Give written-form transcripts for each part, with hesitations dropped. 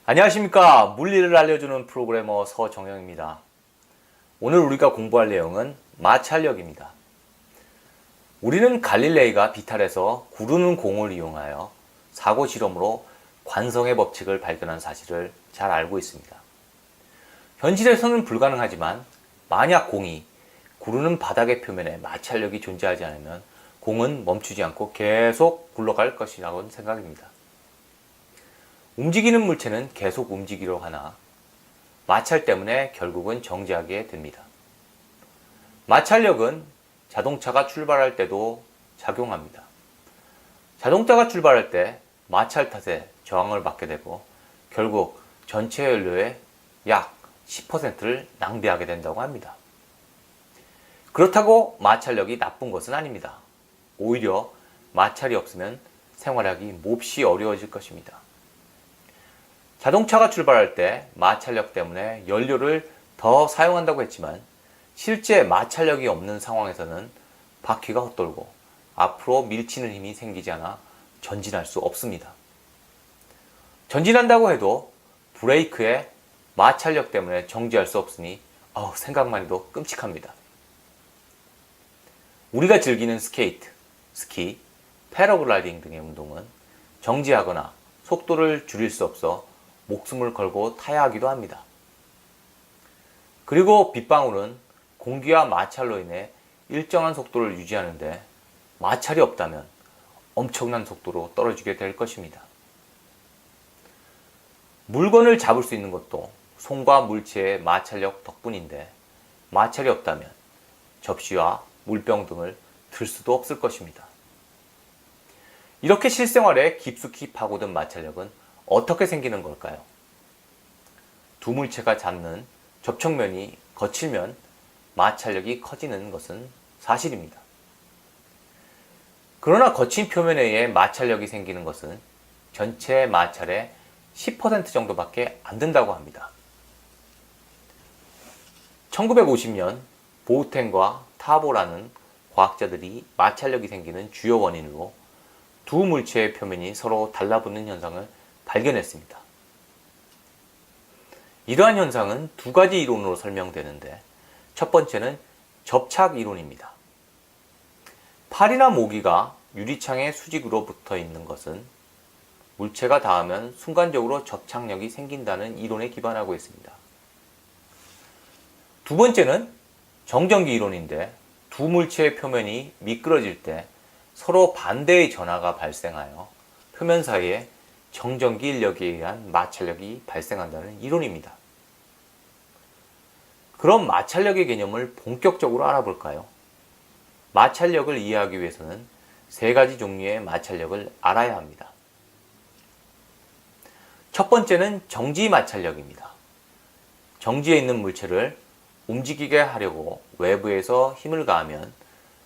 안녕하십니까. 물리를 알려주는 프로그래머 서정영입니다. 오늘 우리가 공부할 내용은 마찰력입니다. 우리는 갈릴레이가 비탈에서 구르는 공을 이용하여 사고 실험으로 관성의 법칙을 발견한 사실을 잘 알고 있습니다. 현실에서는 불가능하지만 만약 공이 구르는 바닥의 표면에 마찰력이 존재하지 않으면 공은 멈추지 않고 계속 굴러갈 것이라고 생각입니다. 움직이는 물체는 계속 움직이려 하나 마찰 때문에 결국은 정지하게 됩니다. 마찰력은 자동차가 출발할 때도 작용합니다. 자동차가 출발할 때 마찰 탓에 저항을 받게 되고 결국 전체 연료의 약 10%를 낭비하게 된다고 합니다. 그렇다고 마찰력이 나쁜 것은 아닙니다. 오히려 마찰이 없으면 생활하기 몹시 어려워질 것입니다. 자동차가 출발할 때 마찰력 때문에 연료를 더 사용한다고 했지만 실제 마찰력이 없는 상황에서는 바퀴가 헛돌고 앞으로 밀치는 힘이 생기지 않아 전진할 수 없습니다. 전진한다고 해도 브레이크에 마찰력 때문에 정지할 수 없으니 생각만 해도 끔찍합니다. 우리가 즐기는 스케이트, 스키, 패러글라이딩 등의 운동은 정지하거나 속도를 줄일 수 없어 목숨을 걸고 타야 하기도 합니다. 그리고 빗방울은 공기와 마찰로 인해 일정한 속도를 유지하는데 마찰이 없다면 엄청난 속도로 떨어지게 될 것입니다. 물건을 잡을 수 있는 것도 손과 물체의 마찰력 덕분인데 마찰이 없다면 접시와 물병 등을 들 수도 없을 것입니다. 이렇게 실생활에 깊숙이 파고든 마찰력은 어떻게 생기는 걸까요? 두 물체가 닿는 접촉면이 거칠면 마찰력이 커지는 것은 사실입니다. 그러나 거친 표면에 의해 마찰력이 생기는 것은 전체 마찰의 10% 정도밖에 안 된다고 합니다. 1950년 보우텐과 타보라는 과학자들이 마찰력이 생기는 주요 원인으로 두 물체의 표면이 서로 달라붙는 현상을 발견했습니다. 이러한 현상은 두 가지 이론으로 설명되는데 첫 번째는 접착 이론입니다. 팔이나 모기가 유리창에 수직으로 붙어 있는 것은 물체가 닿으면 순간적으로 접착력이 생긴다는 이론에 기반하고 있습니다. 두 번째는 정전기 이론인데 두 물체의 표면이 미끄러질 때 서로 반대의 전하가 발생하여 표면 사이에 정전기 인력에 의한 마찰력이 발생한다는 이론입니다. 그럼 마찰력의 개념을 본격적으로 알아볼까요? 마찰력을 이해하기 위해서는 세 가지 종류의 마찰력을 알아야 합니다. 첫 번째는 정지 마찰력입니다. 정지에 있는 물체를 움직이게 하려고 외부에서 힘을 가하면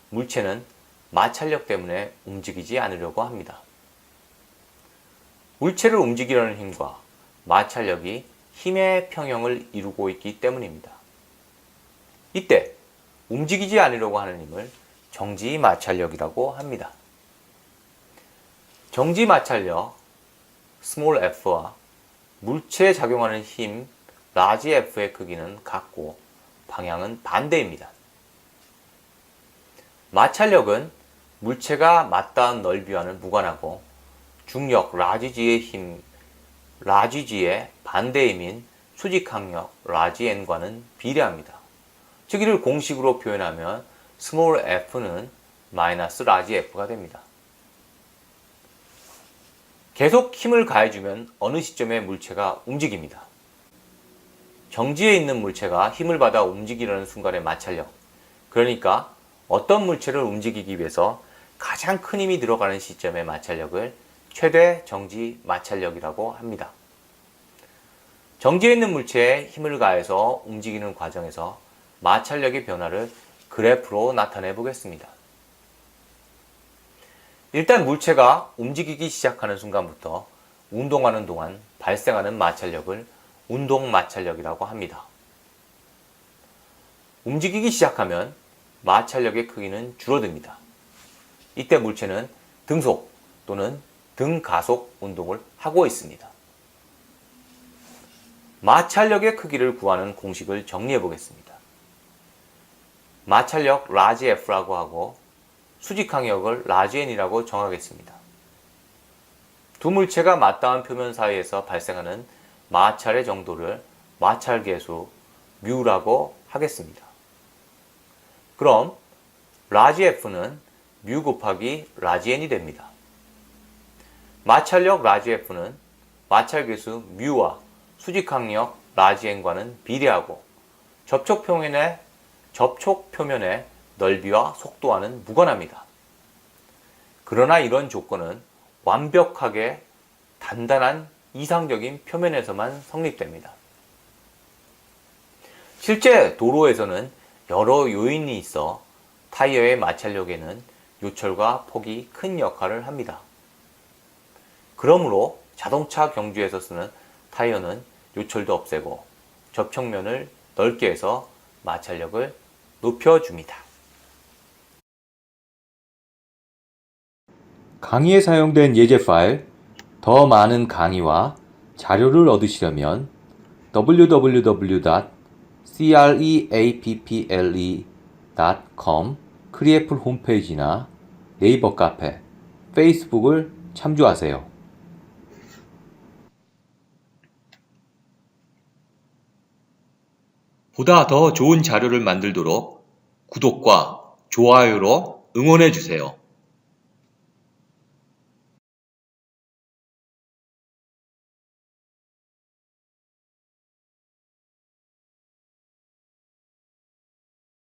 물체는 마찰력 때문에 움직이지 않으려고 합니다. 물체를 움직이려는 힘과 마찰력이 힘의 평형을 이루고 있기 때문입니다. 이때 움직이지 않으려고 하는 힘을 정지 마찰력이라고 합니다. 정지 마찰력 스몰 f와 물체에 작용하는 힘 라지 f의 크기는 같고 방향은 반대입니다. 마찰력은 물체가 맞닿은 넓이와는 무관하고 중력 라지 g의 힘 라지 g의 반대 힘인 수직항력 라지 n과는 비례합니다. 즉 이를 공식으로 표현하면 스몰 f는 마이너스 라지 f가 됩니다. 계속 힘을 가해주면 어느 시점에 물체가 움직입니다. 정지에 있는 물체가 힘을 받아 움직이려는 순간의 마찰력, 그러니까 어떤 물체를 움직이기 위해서 가장 큰 힘이 들어가는 시점의 마찰력을 최대 정지 마찰력이라고 합니다. 정지에 있는 물체에 힘을 가해서 움직이는 과정에서 마찰력의 변화를 그래프로 나타내 보겠습니다. 일단 물체가 움직이기 시작하는 순간부터 운동하는 동안 발생하는 마찰력을 운동 마찰력이라고 합니다. 움직이기 시작하면 마찰력의 크기는 줄어듭니다. 이때 물체는 등속 또는 등가속 운동을 하고 있습니다. 마찰력의 크기를 구하는 공식을 정리해 보겠습니다. 마찰력 라지 F라고 하고 수직항력을 라지 N이라고 정하겠습니다. 두 물체가 맞닿은 표면 사이에서 발생하는 마찰의 정도를 마찰계수 뮤라고 하겠습니다. 그럼 라지 F는 뮤 곱하기 라지 N이 됩니다. 마찰력 라지 F는 마찰계수 뮤와 수직항력 라지 N과는 비례하고 접촉 표면의 넓이와 속도와는 무관합니다. 그러나 이런 조건은 완벽하게 단단한 이상적인 표면에서만 성립됩니다. 실제 도로에서는 여러 요인이 있어 타이어의 마찰력에는 요철과 폭이 큰 역할을 합니다. 그러므로 자동차 경주에서 쓰는 타이어는 요철도 없애고 접촉면을 넓게 해서 마찰력을 높여줍니다. 강의에 사용된 예제 파일, 더 많은 강의와 자료를 얻으시려면 www.creapple.com 크리애플 홈페이지나 네이버 카페, 페이스북을 참조하세요. 보다 더 좋은 자료를 만들도록 구독과 좋아요로 응원해 주세요.